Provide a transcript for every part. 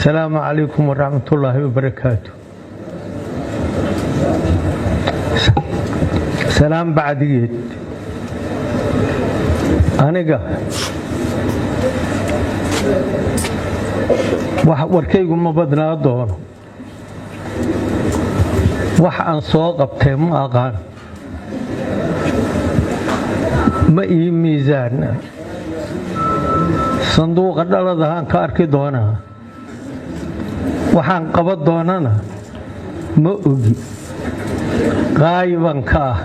السلام عليكم ورحمة الله وبركاته. سلام بعديد أنا warkaygu ma badnaa doono wax aan soo qabtay ma aqaan ma ii miisaana sanduuqa dhaladahan ka arki doonaa waxaan qaban doonana ma ogi qaayiban ka ah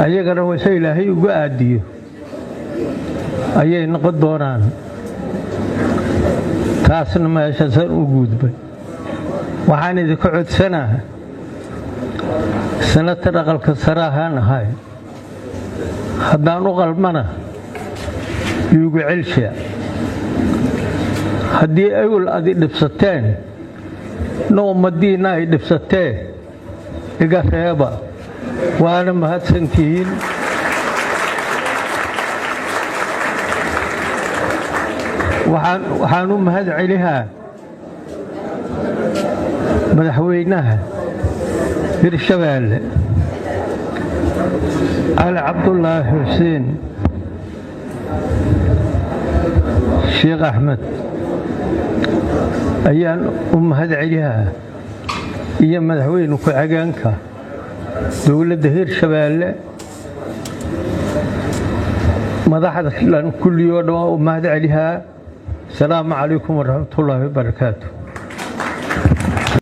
ayagana waxa Ilaahay ugu aadiyo ayay noqon doonaan taasna meeshaan u gudbay waxaan idinku codsanaa sanadka aqalka saraahan ahay haddaan u qalmana iigu celsha haddii awal adi dhibsateen noomadiina ay dhibsateen iga reeba waana mahadsantihiin waxaan u mahad celihaa madaxweynaha hirshabeelle cali cabdulaahi xuseen sheekh axmed ayaan u mahad celihaa iyo madaxweyne ku-xigeenka dowladda hirshabeelle madaxda dhan kulliyoo dhan u mahad celihaa السلام عليكم ورحمة الله وبركاته.